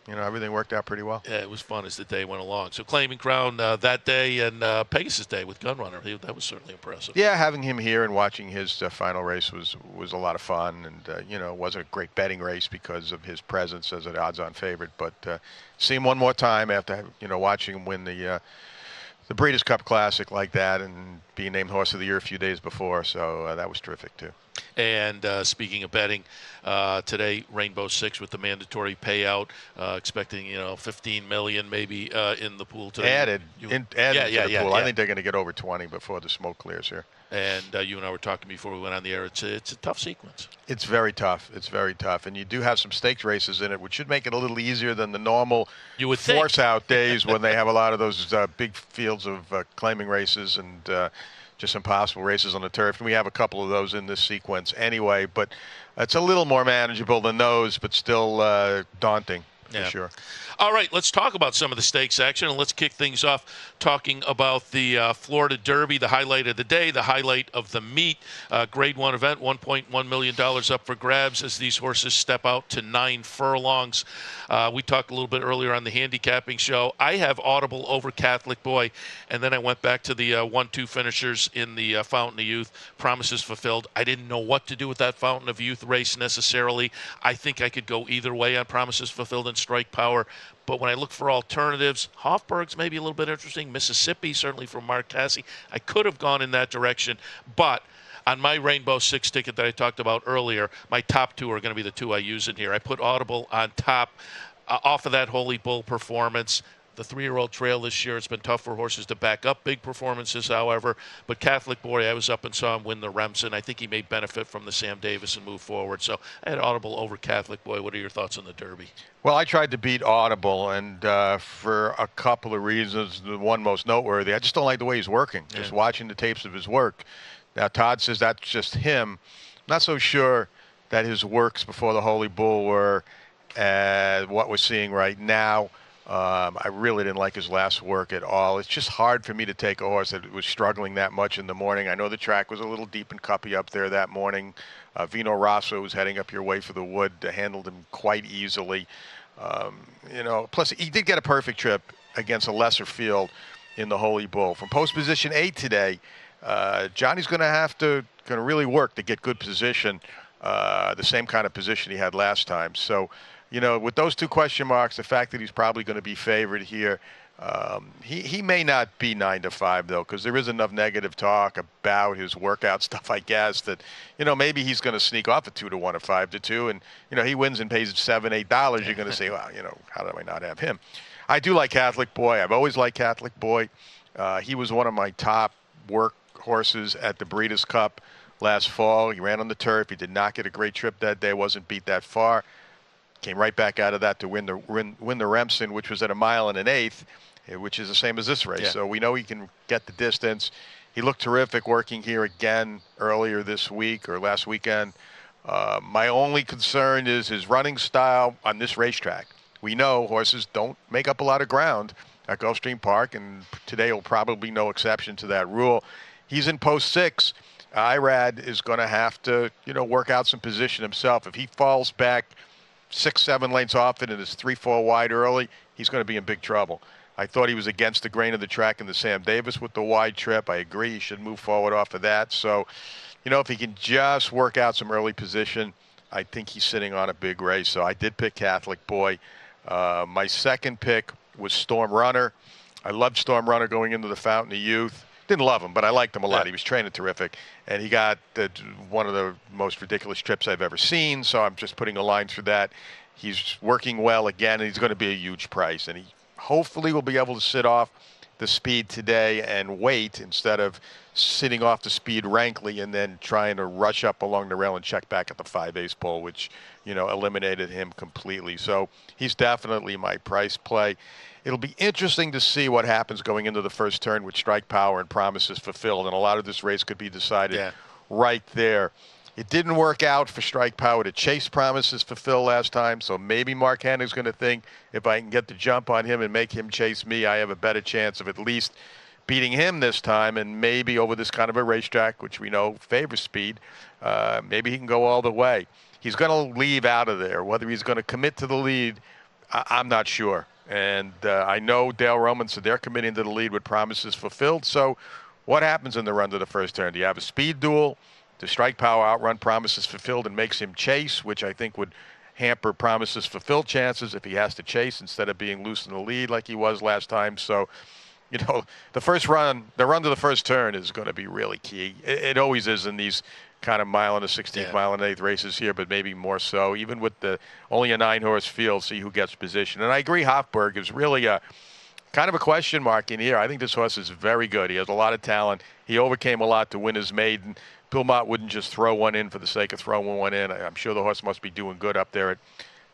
everything worked out pretty well. Yeah, it was fun as the day went along. So Claiming Crown that day and Pegasus Day with Gunrunner, that was certainly impressive. Yeah, having him here and watching his final race was a lot of fun. And, it wasn't a great betting race because of his presence as an odds-on favorite. But see him one more time after, watching him win the Breeders' Cup Classic like that and being named Horse of the Year a few days before. So that was terrific, too. And speaking of betting, today Rainbow Six with the mandatory payout, expecting $15 million maybe in the pool today. Added to the pool. Yeah. I think they're going to get over 20 before the smoke clears here. And you and I were talking before we went on the air. It's a tough sequence. It's very tough. It's very tough, and you do have some stakes races in it, which should make it a little easier than the normal force-out days when they have a lot of those big fields of claiming races and just impossible races on the turf. And we have a couple of those in this sequence anyway, but it's a little more manageable than those, but still daunting for sure. All right, let's talk about some of the stakes action, and let's kick things off talking about the Florida Derby, the highlight of the day, the highlight of the meet. Grade 1 event, $1.1 million up for grabs as these horses step out to 9 furlongs. We talked a little bit earlier on the handicapping show. I have Audible over Catholic Boy, and then I went back to the 1-2 finishers in the Fountain of Youth, Promises Fulfilled. I didn't know what to do with that Fountain of Youth race necessarily. I think I could go either way on Promises Fulfilled and Strike Power. But when I look for alternatives, Hofburg's maybe a little bit interesting. Mississippi, certainly from Mark Tassi. I could have gone in that direction. But on my Rainbow Six ticket that I talked about earlier, my top two are going to be the two I use in here. I put Audible on top off of that Holy Bull performance. The 3-year-old trail this year, it's been tough for horses to back up big performances, however. But Catholic Boy, I was up and saw him win the Remsen. I think he may benefit from the Sam Davis and move forward. So I had Audible over Catholic Boy. What are your thoughts on the Derby? Well, I tried to beat Audible, and for a couple of reasons. The one most noteworthy, I just don't like the way he's working. Just watching the tapes of his work. Now, Todd says that's just him. Not so sure that his works before the Holy Bull were what we're seeing right now. I really didn't like his last work at all. It's just hard for me to take a horse that was struggling that much in the morning. I know the track was a little deep and cuppy up there that morning. Vino Rosso was heading up your way for the wood, handled him quite easily. Plus he did get a perfect trip against a lesser field in the Holy Bull. From post position 8 today, Johnny's going to really work to get good position, the same kind of position he had last time. So, with those two question marks, the fact that he's probably going to be favored here, he may not be 9-5 though, because there is enough negative talk about his workout stuff, I guess, that maybe he's going to sneak off a 2-1 or 5-2, and he wins and pays $7-8. You're going to say, well, how do I not have him? I do like Catholic Boy. I've always liked Catholic Boy. He was one of my top work horses at the Breeders' Cup last fall. He ran on the turf. He did not get a great trip that day. Wasn't beat that far. Came right back out of that to win the Remsen, which was at 1 1/8 miles, which is the same as this race. Yeah. So we know he can get the distance. He looked terrific working here again earlier this week or last weekend. My only concern is his running style on this racetrack. We know horses don't make up a lot of ground at Gulfstream Park, and today will probably be no exception to that rule. He's in post 6. Irad is going to have to, work out some position himself. If he falls back 6-7 lengths off it and is 3-4 wide early, he's going to be in big trouble. I thought he was against the grain of the track in the Sam Davis with the wide trip. I agree he should move forward off of that. So, if he can just work out some early position, I think he's sitting on a big race. So I did pick Catholic Boy. My second pick was Storm Runner. I loved Storm Runner going into the Fountain of Youth. Didn't love him, but I liked him a lot. Yeah. He was training terrific, and he got one of the most ridiculous trips I've ever seen, so I'm just putting a line through that. He's working well again, and he's going to be a huge price, and he hopefully will be able to sit off the speed today and wait instead of sitting off the speed rankly and then trying to rush up along the rail and check back at the 5/8 pole, which, eliminated him completely. So he's definitely my price play. It'll be interesting to see what happens going into the first turn with Strike Power and Promises Fulfilled, and a lot of this race could be decided right there. It didn't work out for Strike Power to chase Promises Fulfilled last time, so maybe Mark Hennig's going to think if I can get the jump on him and make him chase me, I have a better chance of at least beating him this time, and maybe over this kind of a racetrack, which we know favors speed, maybe he can go all the way. He's going to leave out of there. Whether he's going to commit to the lead, I'm not sure. And I know Dale Roman said they're committing to the lead with Promises Fulfilled. So what happens in the run to the first turn? Do you have a speed duel? Does Strike Power outrun Promises Fulfilled and makes him chase, which I think would hamper Promises Fulfilled chances if he has to chase instead of being loose in the lead like he was last time. So, the run to the first turn is going to be really key. It always is in these kind of mile and a 16th, mile and an 8th races here, but maybe more so, even with only a 9-horse field, see who gets position. And I agree, Hofburg is really a kind of a question mark in here. I think this horse is very good. He has a lot of talent. He overcame a lot to win his maiden. Bill Mott wouldn't just throw one in for the sake of throwing one in. I'm sure the horse must be doing good up there at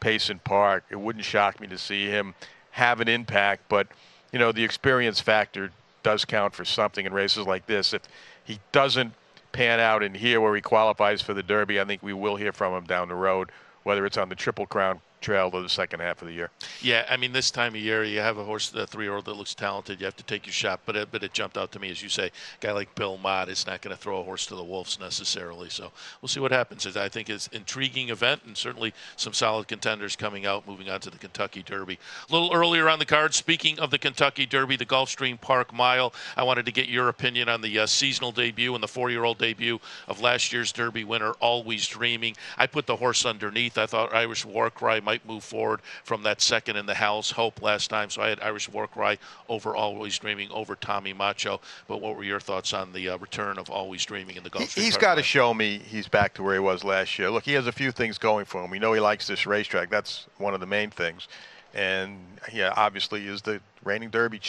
Payson Park. It wouldn't shock me to see him have an impact, but, the experience factor does count for something in races like this. If he doesn't pan out in here where he qualifies for the Derby, I think we will hear from him down the road, whether it's on the Triple Crown trail or the second half of the year. Yeah, I mean, this time of year, you have a horse, the 3-year-old that looks talented. You have to take your shot, but it jumped out to me, as you say. A guy like Bill Mott is not going to throw a horse to the wolves necessarily. So we'll see what happens. I think it's an intriguing event, and certainly some solid contenders coming out, moving on to the Kentucky Derby. A little earlier on the card, speaking of the Kentucky Derby, the Gulfstream Park Mile, I wanted to get your opinion on the seasonal debut and the 4-year-old debut of last year's Derby winner, Always Dreaming. I put the horse underneath. I thought Irish War Cry might move forward from that second in the Howell's Hope last time. So I had Irish War Cry over Always Dreaming over Tommy Macho. But what were your thoughts on the return of Always Dreaming in the Gulfstream? He's got to show me he's back to where he was last year. Look, he has a few things going for him. We know he likes this racetrack. That's one of the main things. And obviously is the reigning Derby,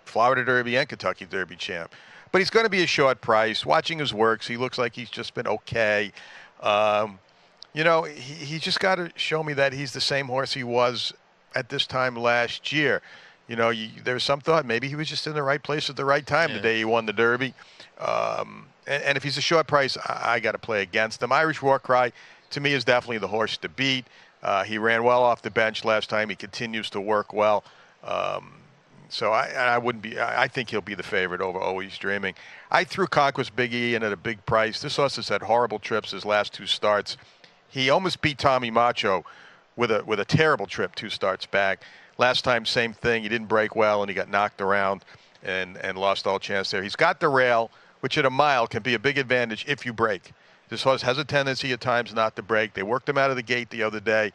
Florida Derby and Kentucky Derby champ. But he's going to be a short price. Watching his works, he looks like he's just been okay. He just got to show me that he's the same horse he was at this time last year. There was some thought maybe he was just in the right place at the right time the day he won the Derby. And if he's a short price, I got to play against him. Irish War Cry, to me, is definitely the horse to beat. He ran well off the bench last time. He continues to work well. So I think he'll be the favorite over Always Dreaming. I threw Conquest Big E in at a big price. This horse has had horrible trips his last 2 starts. He almost beat Tommy Macho with a terrible trip 2 starts back. Last time, same thing. He didn't break well, and he got knocked around and lost all chance there. He's got the rail, which at a mile can be a big advantage if you break. This horse has a tendency at times not to break. They worked him out of the gate the other day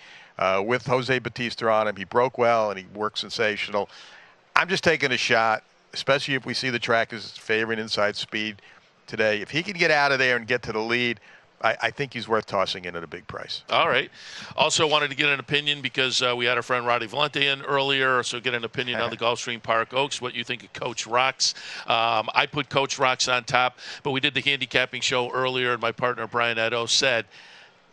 with Jose Batista on him. He broke well, and he worked sensational. I'm just taking a shot, especially if we see the track is favoring inside speed today. If he can get out of there and get to the lead, I think he's worth tossing in at a big price. All right. Also wanted to get an opinion because we had our friend Roddy Valente in earlier, so get an opinion on the Gulfstream Park Oaks, what you think of Coach Rocks. I put Coach Rocks on top, but we did the handicapping show earlier, and my partner Brian Edo said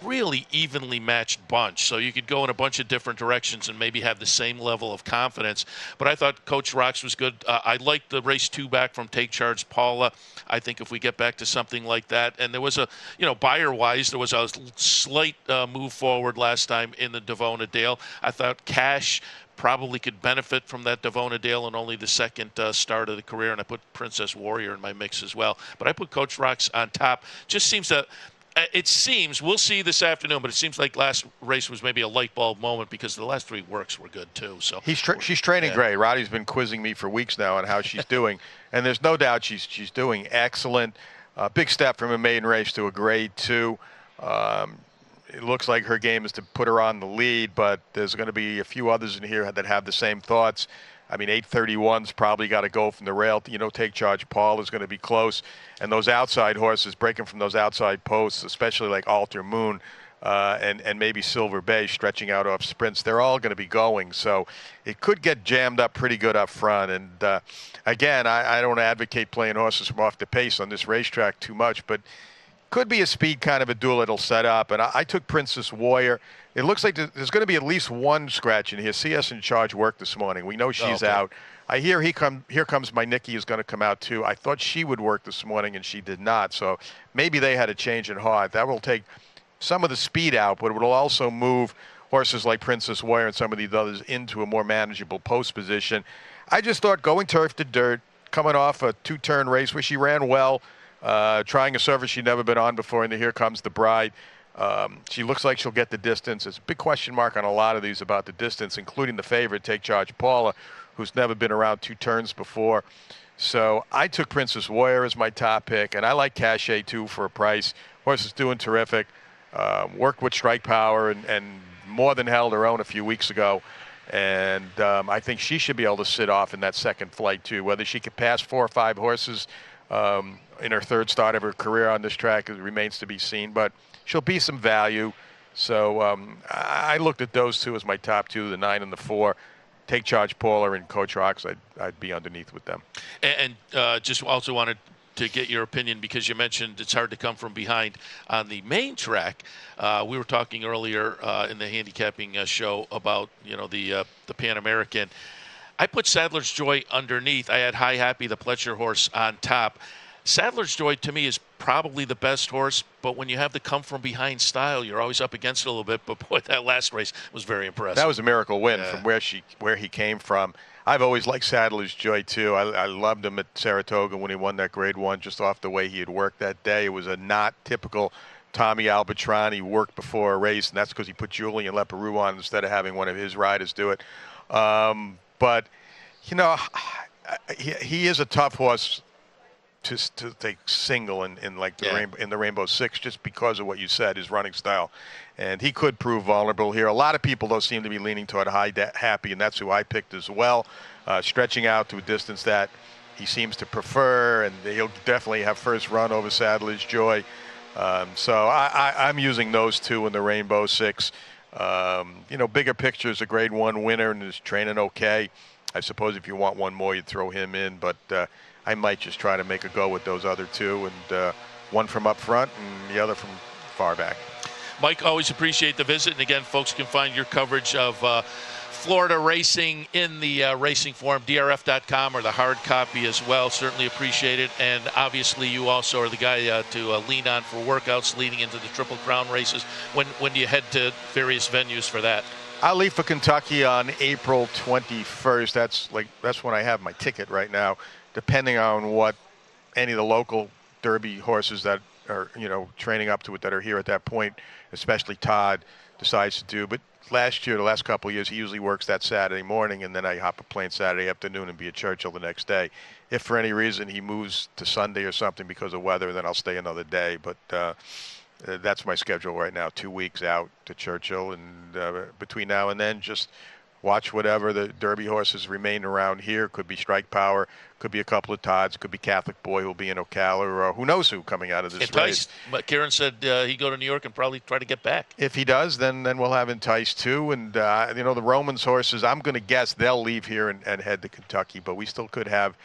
really evenly matched bunch. So you could go in a bunch of different directions and maybe have the same level of confidence. But I thought Coach Rocks was good. I liked the race 2 back from Take Charge Paula. I think if we get back to something like that, and there was a, buyer-wise, there was a slight move forward last time in the Devona Dale. I thought Cash probably could benefit from that Devona Dale and only the second start of the career, and I put Princess Warrior in my mix as well. But I put Coach Rocks on top. Just seems that we'll see this afternoon, but it seems like last race was maybe a light bulb moment because the last 3 works were good too. So she's training great. Roddy's been quizzing me for weeks now on how she's doing, and there's no doubt she's doing excellent. Big step from a maiden race to a grade 2. It looks like her game is to put her on the lead, but there's going to be a few others in here that have the same thoughts. I mean, 831's probably got to go from the rail. Take Charge Paul is going to be close. And those outside horses breaking from those outside posts, especially like Alter Moon and maybe Silver Bay stretching out off sprints, they're all going to be going. So it could get jammed up pretty good up front. And, again, I don't advocate playing horses from off the pace on this racetrack too much, but could be a speed kind of a duel it'll set up. And I took Princess Warrior. It looks like there's going to be at least one scratch in here. CS in Charge worked this morning. We know she's out. I hear Here Comes My Nikki is going to come out too. I thought she would work this morning, and she did not. So maybe they had a change in heart. That will take some of the speed out, but it will also move horses like Princess Warrior and some of these others into a more manageable post position. I just thought going turf to dirt, coming off a 2-turn race where she ran well, trying a surface she'd never been on before, and Here Comes the Bride. She looks like she'll get the distance. There's a big question mark on a lot of these about the distance, including the favorite, Take Charge Paula, who's never been around 2 turns before. So I took Princess Warrior as my top pick, and I like Cachet too for a price. Horse is doing terrific. Worked with Strike Power and more than held her own a few weeks ago. And I think she should be able to sit off in that second flight too. Whether she could pass 4 or 5 horses in her 3rd start of her career on this track, it remains to be seen. But she'll be some value. So I looked at those 2 as my top 2, the 9 and the 4. Take Charge Paula and Coach Rocks, I'd be underneath with them. And just also wanted to get your opinion because you mentioned it's hard to come from behind on the main track. We were talking earlier in the handicapping show about the Pan American. I put Sadler's Joy underneath. I had High Happy, the Pletcher horse, on top. Sadler's Joy, to me, is probably the best horse, but when you have the come-from-behind style, you're always up against it a little bit. But, boy, that last race was very impressive. That was a miracle win from where he came from. I've always liked Sadler's Joy, too. I loved him at Saratoga when he won that Grade 1, just off the way he had worked that day. It was a not typical Tommy Albatrani work before a race, and that's because he put Julian Leparoux on instead of having one of his riders do it. But, he is a tough horse to take single in the Rainbow Six just because of what you said, his running style. And he could prove vulnerable here. A lot of people, though, seem to be leaning toward High Happy, and that's who I picked as well, stretching out to a distance that he seems to prefer, and he'll definitely have first run over Sadler's Joy. So I'm using those 2 in the Rainbow Six. Bigger picture is a Grade 1 winner and is training okay. I suppose if you want one more, you'd throw him in, but I might just try to make a go with those other 2, and one from up front and the other from far back. Mike, always appreciate the visit. And again, folks can find your coverage of Florida racing in the Racing Forum, drf.com, or the hard copy as well. Certainly appreciate it. And obviously, you also are the guy to lean on for workouts leading into the Triple Crown races. When do you head to various venues for that? I'll leave for Kentucky on April 21st. That's when I have my ticket right now, depending on what any of the local Derby horses that are, training up to it that are here at that point, especially Todd, decides to do. But last year, the last couple of years, he usually works that Saturday morning, and then I hop a plane Saturday afternoon and be at Churchill the next day. If for any reason he moves to Sunday or something because of weather, then I'll stay another day. But that's my schedule right now, 2 weeks out to Churchill. And between now and then, just watch whatever the Derby horses remain around here. Could be Strike Power, could be a couple of Todds, could be Catholic Boy who'll be in Ocala, or who knows who coming out of this race. But Kieran said he'd go to New York and probably try to get back. If he does, then we'll have Entice too. And, the Romans horses, I'm going to guess they'll leave here and head to Kentucky. But we still could have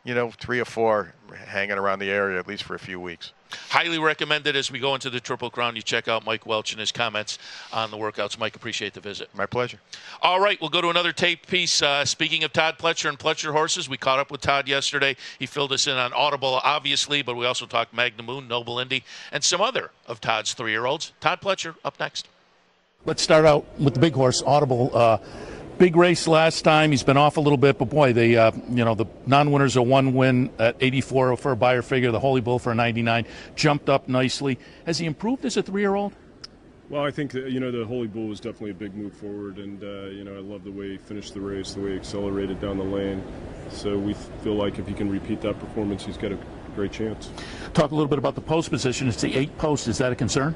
3 or 4 hanging around the area at least for a few weeks. Highly recommended as we go into the Triple Crown. You check out Mike Welch and his comments on the workouts. Mike, appreciate the visit. My pleasure. All right, we'll go to another tape piece. Speaking of Todd Pletcher and Pletcher horses, we caught up with Todd yesterday. He filled us in on Audible, obviously, but we also talked Magnum Moon, Noble Indy, and some other of Todd's 3-year-olds. Todd Pletcher up next. Let's start out with the big horse, Audible. Big race last time. He's been off a little bit, but boy, the non-winners are 1 win at 84 for a buyer figure. The Holy Bull for a 99 jumped up nicely. Has he improved as a 3-year-old? Well, I think that, the Holy Bull was definitely a big move forward, and I love the way he finished the race, the way he accelerated down the lane. So we feel like if he can repeat that performance, he's got a great chance. Talk a little bit about the post position. It's the 8 post. Is that a concern?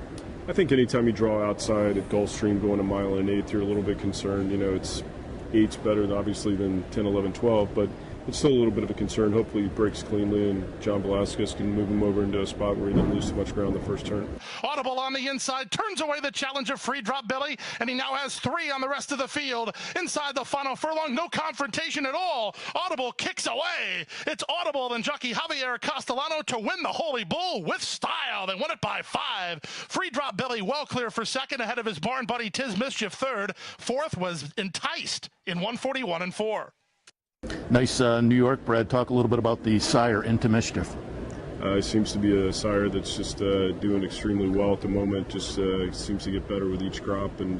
I think anytime you draw outside at Gulfstream going 1 mile and 1/8, you're a little bit concerned. It's 8's better, obviously, than 10, 11, 12, but it's still a little bit of a concern. Hopefully he breaks cleanly and John Velasquez can move him over into a spot where he didn't lose too much ground the first turn. Audible on the inside, turns away the challenge of Free Drop Billy, and he now has 3 on the rest of the field. Inside the final furlong, no confrontation at all. Audible kicks away. It's Audible and jockey Javier Castellano to win the Holy Bull with style. They won it by 5. Free Drop Billy well clear for second, ahead of his barn buddy Tiz Mischief third. Fourth was Enticed in 141 4. Nice New York bred. Talk a little bit about the sire, Into Mischief. He seems to be a sire that's just doing extremely well at the moment. Just seems to get better with each crop, and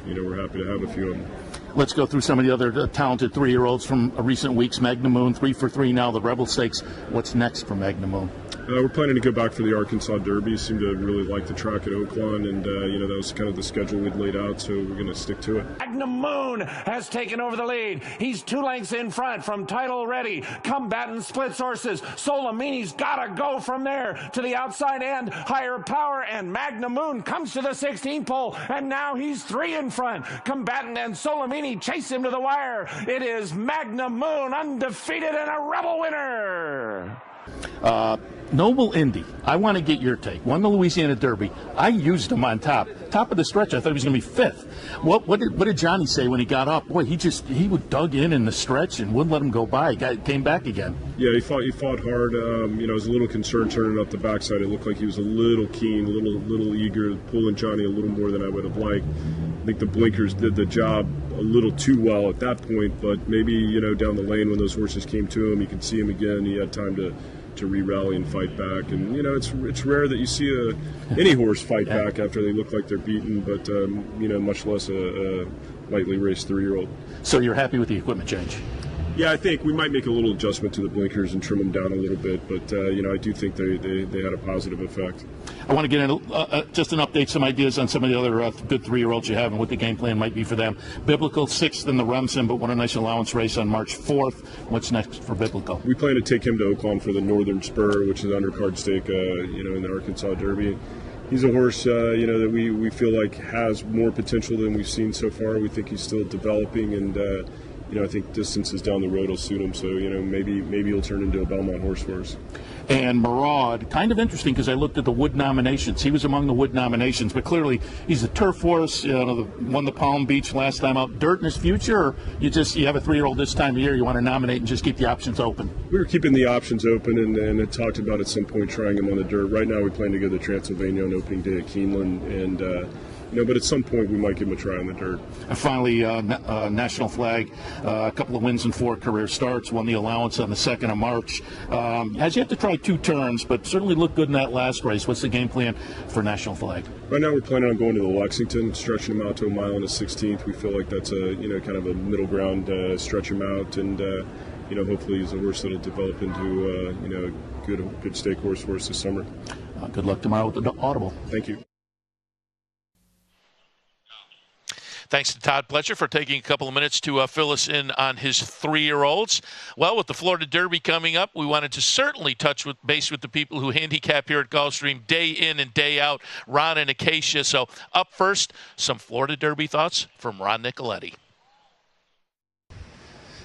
we're happy to have a few of them. Let's go through some of the other talented 3-year-olds from recent weeks. Magnum Moon, 3 for 3 now. The Rebel Stakes. What's next for Magnum Moon? We're planning to go back for the Arkansas Derby. Seem to really like the track at Oaklawn, and that was kind of the schedule we'd laid out, so we're going to stick to it. Magnum Moon has taken over the lead. He's 2 lengths in front from Title Ready. Combatant splits horses. Solomini's got to go from there to the outside end. Higher Power and Magnum Moon comes to the 16th pole, and now he's 3 in front. Combatant and Solomini chase him to the wire. It is Magnum Moon, undefeated and a Rebel winner. Noble Indy, I want to get your take. Won the Louisiana Derby. I used him on top of the stretch. I thought he was going to be 5th. What did Johnny say when he got up? Boy, he would dug in the stretch and wouldn't let him go by. Came back again. Yeah, he fought hard. I was a little concerned turning up the backside. It looked like he was a little keen, a little eager, pulling Johnny a little more than I would have liked. I think the blinkers did the job a little too well at that point, but maybe down the lane when those horses came to him, you could see him again. He had time to re-rally and fight back, and it's rare that you see any horse fight back after they look like they're beaten, but much less a lightly raced 3-year-old. So you're happy with the equipment change? Yeah, I think we might make a little adjustment to the blinkers and trim them down a little bit, but I do think they had a positive effect. I want to get into just an update, some ideas on some of the other good 3-year-olds you have and what the game plan might be for them. Biblical 6th in the Remsen, but won a nice allowance race on March 4th. What's next for Biblical? We plan to take him to Oaklawn for the Northern Spur, which is an undercard stake, in the Arkansas Derby. He's a horse, that we feel like has more potential than we've seen so far. We think he's still developing, and I think distances down the road will suit him. So maybe he'll turn into a Belmont horse for us. And Maraud, kind of interesting because I looked at the Wood nominations. He was among the Wood nominations, but clearly he's a turf horse. Won the Palm Beach last time out. Dirt in his future, or you have a 3-year-old this time of year, you want to nominate and just keep the options open? We were keeping the options open and had talked about at some point trying him on the dirt. Right now we plan to go to Transylvania on opening day at Keeneland, and but at some point we might give him a try on the dirt. And finally, National Flag, a couple of wins and 4 career starts, won the allowance on the 2nd of March. Has yet to try 2 turns, but certainly looked good in that last race. What's the game plan for National Flag? Right now we're planning on going to the Lexington, stretching him out to 1 mile and a 16th. We feel like that's a kind of a middle ground, stretch him out, and hopefully he's a horse that'll develop into a good stake horse for us this summer. Good luck tomorrow with the Audible. Thank you. Thanks to Todd Pletcher for taking a couple of minutes to fill us in on his 3-year-olds. Well, with the Florida Derby coming up, we wanted to certainly touch base with the people who handicap here at Gulfstream day in and day out, Ron and Acacia. So up first, some Florida Derby thoughts from Ron Nicoletti.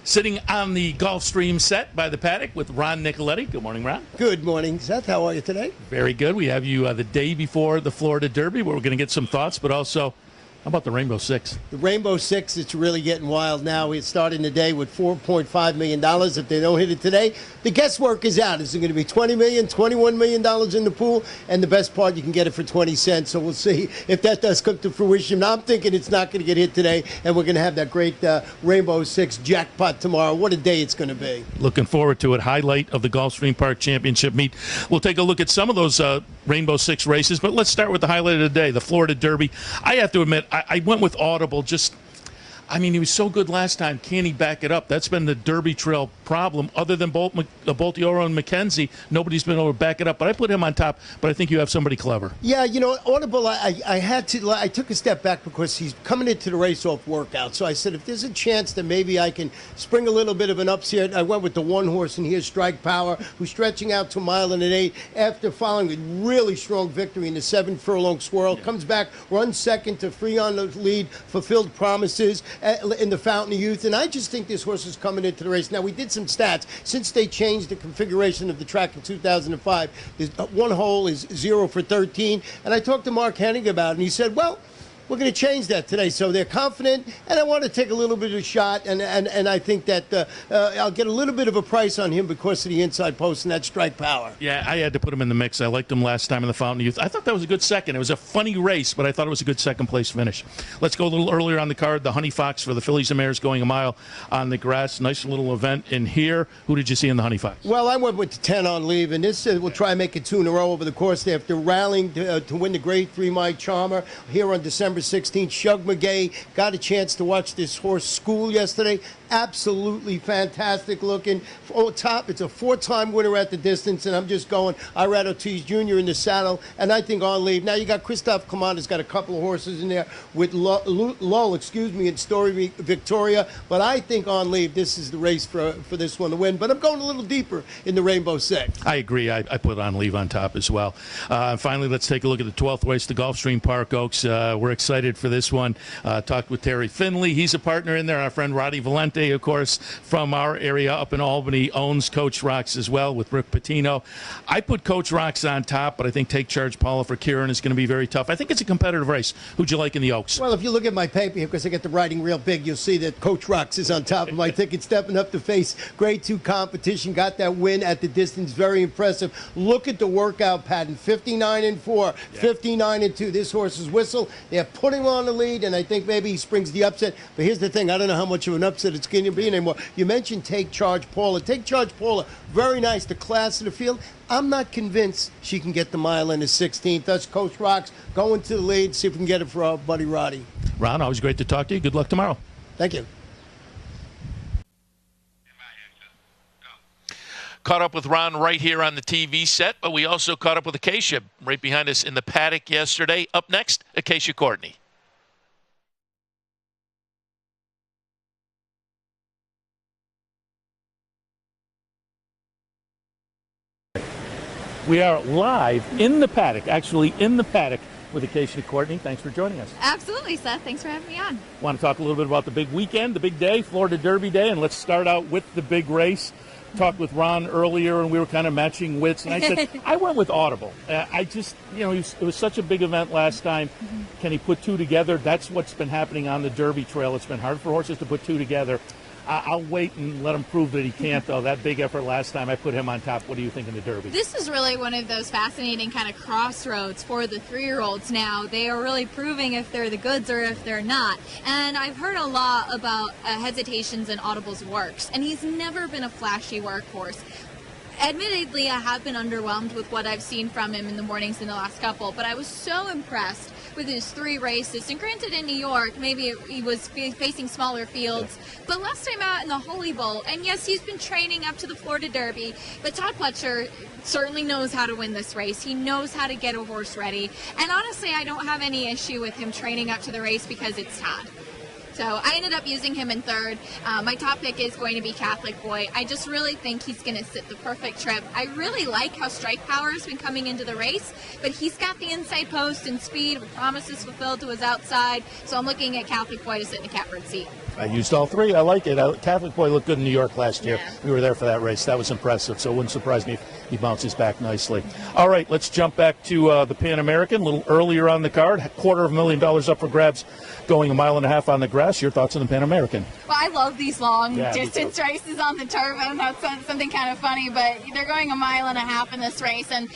Sitting on the Gulfstream set by the paddock with Ron Nicoletti. Good morning, Ron. Good morning, Seth. How are you today? Very good. We have you the day before the Florida Derby, where we're going to get some thoughts, but also How about the Rainbow Six? The Rainbow Six, it's really getting wild now. It's starting today with $4.5 million. If they don't hit it today, the guesswork is out. Is it going to be $20 million, $21 million in the pool? And the best part, you can get it for 20 cents. So we'll see if that does come to fruition. Now, I'm thinking it's not going to get hit today, and we're going to have that great Rainbow Six jackpot tomorrow. What a day it's going to be. Looking forward to it. Highlight of the Gulfstream Park Championship meet. We'll take a look at some of those Rainbow Six races, but let's start with the highlight of the day, the Florida Derby. I have to admit, I went with Audible. He was so good last time. Can he back it up? That's been the Derby Trail problem. Other than Boltioro and McKenzie, nobody's been able to back it up. But I put him on top, but I think you have somebody clever. Yeah, Audible, I took a step back because he's coming into the race off workout. So I said, if there's a chance that maybe I can spring a little bit of an upset, I went with the one horse in here, Strike Power, who's stretching out to a mile and an 8 after following a really strong victory in the 7 furlong swirl. Yeah. Comes back, runs second to Free on the lead, Fulfilled Promises in the Fountain of Youth, and I just think this horse is coming into the race. Now, we did some stats. Since they changed the configuration of the track in 2005, one hole is 0 for 13, and I talked to Mark Hennig about it, and he said, well, we're going to change that today. So they're confident, and I want to take a little bit of a shot, and I think that I'll get a little bit of a price on him because of the inside post and that Strike Power. Yeah, I had to put him in the mix. I liked him last time in the Fountain of Youth. I thought that was a good second. It was a funny race, but I thought it was a good second-place finish. Let's go a little earlier on the card. The Honey Fox for the Fillies and Mares going a mile on the grass. Nice little event in here. Who did you see in the Honey Fox? Well, I went with the 10 on Leave, and this we'll try and make it 2 in a row over the course after rallying to win the Grade 3 My Charmer here on December 16th. Shug McGay got a chance to watch this horse school yesterday. Absolutely fantastic looking. Top, it's a 4-time winner at the distance, and I'm just going Irad Ortiz Jr. in the saddle, and I think On Leave. Now you got Christophe Command, got a couple of horses in there with Lull, and Story Victoria, but I think On Leave, this is the race for this one to win. But I'm going a little deeper in the Rainbow Six. I agree. I put On Leave on top as well. Finally, let's take a look at the 12th race, the Gulfstream Park Oaks. We're excited for this one. Talked with Terry Finley. He's a partner in there. Our friend Roddy Valente, of course, from our area up in Albany, owns Coach Rocks as well with Rick Pitino. I put Coach Rocks on top, but I think Take Charge Paula for Kieran is going to be very tough. I think it's a competitive race. Who'd you like in the Oaks? Well, if you look at my paper here, because I get the writing real big, you'll see that Coach Rocks is on top of my ticket, stepping up to face Grade 2 competition. Got that win at the distance. Very impressive. Look at the workout pattern. 59-4, 59-2. This horse's whistle. They're putting on the lead, and I think maybe he springs the upset. But here's the thing. I don't know how much of an upset it's going to be anymore. You mentioned Take Charge Paula. Take Charge Paula, very nice. The class of the field. I'm not convinced she can get the mile in the 16th. Thus, Coach Rocks going to the lead. See if we can get it for our buddy Roddy. Ron, always great to talk to you. Good luck tomorrow. Thank you. Caught up with Ron right here on the TV set, but we also caught up with Acacia right behind us in the paddock yesterday. Up next, Acacia Courtney. We are live in the paddock, actually in the paddock with Acacia Courtney. Thanks for joining us. Absolutely, Seth. Thanks for having me on. Want to talk a little bit about the big weekend, the big day, Florida Derby Day, and let's start out with the big race. Talked with Ron earlier, and we were kind of matching wits, and I said, I went with Audible. I just, it was such a big event last time. Can he put 2 together? That's what's been happening on the Derby Trail. It's been hard for horses to put 2 together. I'll wait and let him prove that he can't, though. That big effort last time, I put him on top. What do you think in the Derby? This is really one of those fascinating kind of crossroads for the 3-year-olds now. They are really proving if they're the goods or if they're not. And I've heard a lot about hesitations in Audible's works, and he's never been a flashy workhorse. Admittedly, I have been underwhelmed with what I've seen from him in the mornings in the last couple, but I was so impressed with his 3 races. And granted, in New York, maybe he was facing smaller fields, but last time out in the Holy Bowl, and yes, he's been training up to the Florida Derby, but Todd Pletcher certainly knows how to win this race. He knows how to get a horse ready, and honestly, I don't have any issue with him training up to the race because it's Todd. So I ended up using him in 3rd. My top pick is going to be Catholic Boy. I just really think he's going to sit the perfect trip. I really like how Strike Power has been coming into the race, but he's got the inside post and speed with Promises Fulfilled to his outside. So I'm looking at Catholic Boy to sit in the catbird seat. I used all three. I like it. Catholic Boy looked good in New York last year. We were there for that race. That was impressive, so it wouldn't surprise me if he bounces back nicely. All right, let's jump back to the Pan American. A little earlier on the card, $250,000 up for grabs, going 1.5 miles on the grass. Your thoughts on the Pan American? Well, I love these long distance races on the turf. I don't know, it's something kind of funny, but they're going 1.5 miles in this race, and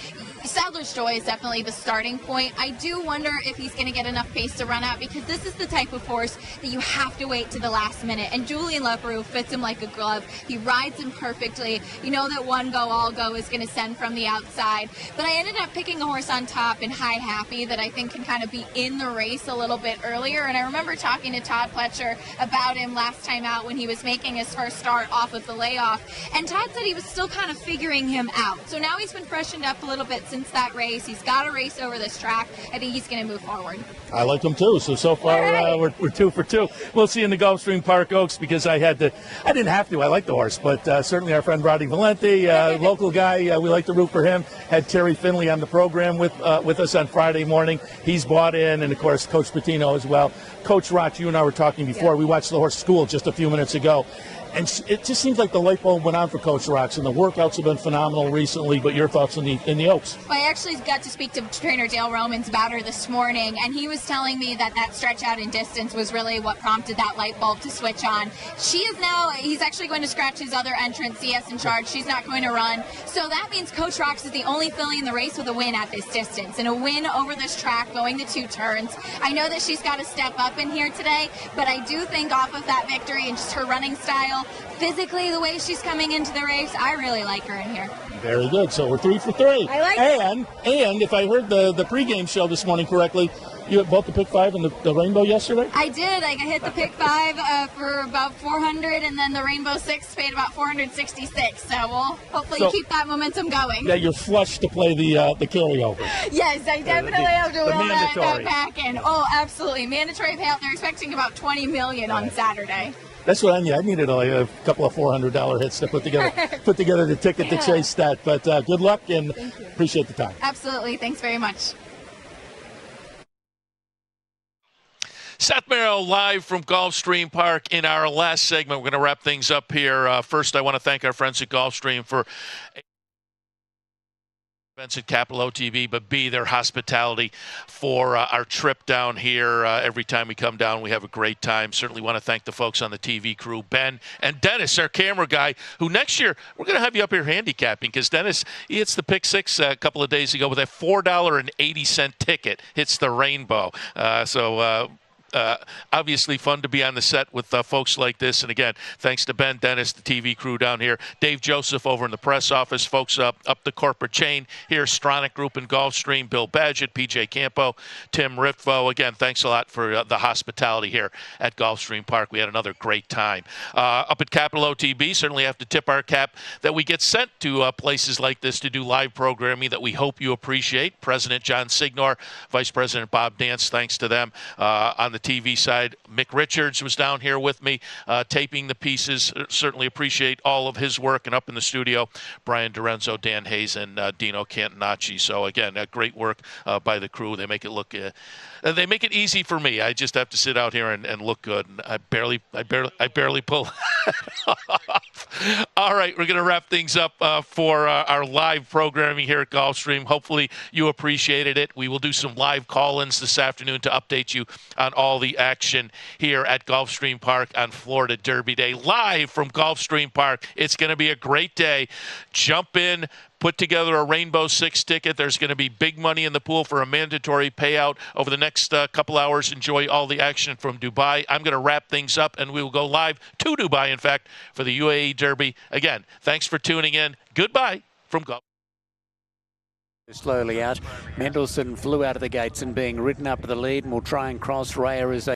Sadler's Joy is definitely the starting point. I do wonder if he's going to get enough pace to run out, because this is the type of horse that you have to wait to the last minute, and Julien Leparoux fits him like a glove. He rides him perfectly. You know that One Go All Go is going to send from the outside, but I ended up picking a horse on top in High Happy that I think can kind of be in the race a little bit earlier, and I remember talking to Todd Pletcher about him last time out when he was making his first start off of the layoff, and Todd said he was still kind of figuring him out. So now he's been freshened up a little bit since that race. He's got a race over this track. I think he's going to move forward. I like him too. So far we're 2 for 2. We'll see in the Gulfstream Park Oaks, because I didn't have to. I like the horse, but certainly our friend Roddy Valenti, local guy, we like to root for him. Had Terry Finley on the program with us on Friday morning. He's bought in, and of course Coach Patino as well. Coach Roch, you and I were talking before. Yeah. We watched the horse school just a few minutes ago. And it just seems like the light bulb went on for Coach Roch, and the workouts have been phenomenal recently. But your thoughts in the Oaks? Well, I actually got to speak to trainer Dale Romans about her this morning, and he was telling me that stretch out in distance was really what prompted that light bulb to switch on. He's actually going to scratch his other entrant, CS in Charge. She's not going to run. So that means Coach Roch is the only filly in the race with a win at this distance, and a win over this track going the 2 turns. I know that she's got to step up in here today, but I do think off of that victory and just her running style, physically, the way she's coming into the race, I really like her in here. Very good. So we're 3 for 3. I like it. And if I heard the pregame show this morning correctly, you had both the pick 5 and the rainbow yesterday? I did. I hit the pick 5 for about 400, and then the rainbow 6 paid about 466. So we'll hopefully keep that momentum going. Yeah, you're flush to play the carryover. Yes, I definitely have to will that back in. Oh, absolutely. Mandatory payout. They're expecting about $20 million on Saturday. That's what I need. I needed a couple of $400 hits to put together the ticket to chase that. But good luck, and appreciate the time. Absolutely. Thanks very much. Seth Merrow live from Gulfstream Park in our last segment. We're going to wrap things up here. First, I want to thank our friends at Gulfstream for events at Capital OTB, but B, their hospitality for our trip down here. Every time we come down, we have a great time. Certainly want to thank the folks on the TV crew, Ben and Dennis, our camera guy, who next year we're going to have you up here handicapping, because Dennis, he hits the pick 6 a couple of days ago with a $4.80 ticket, hits the rainbow. Obviously fun to be on the set with folks like this. And again, thanks to Ben, Dennis, the TV crew down here, Dave Joseph over in the press office, folks up the corporate chain here, Stronach Group and Gulfstream, Bill Badgett, PJ Campo, Tim Rifo. Again, thanks a lot for the hospitality here at Gulfstream Park. We had another great time. Up at Capital OTB, certainly have to tip our cap that we get sent to places like this to do live programming that we hope you appreciate. President John Signor, Vice President Bob Dance, thanks to them. On the TV side, Mick Richards was down here with me taping the pieces. Certainly appreciate all of his work. And up in the studio, Brian Dorenzo, Dan Hayes, and Dino Cantonacci. So again, great work by the crew. They make it look they make it easy for me. I just have to sit out here and look good. And I barely pull off. All right, we're going to wrap things up for our live programming here at Gulfstream. Hopefully you appreciated it. We will do some live call-ins this afternoon to update you on all the action here at Gulfstream Park on Florida Derby Day. Live from Gulfstream Park. It's going to be a great day. Jump in. Put together a Rainbow 6 ticket. There's going to be big money in the pool for a mandatory payout over the next couple hours. Enjoy all the action from Dubai. I'm going to wrap things up, and we will go live to Dubai, in fact, for the UAE Derby. Again, thanks for tuning in. Goodbye from Gulf. Slowly out. Mendelssohn flew out of the gates and being ridden up to the lead, and will try and cross Raya as they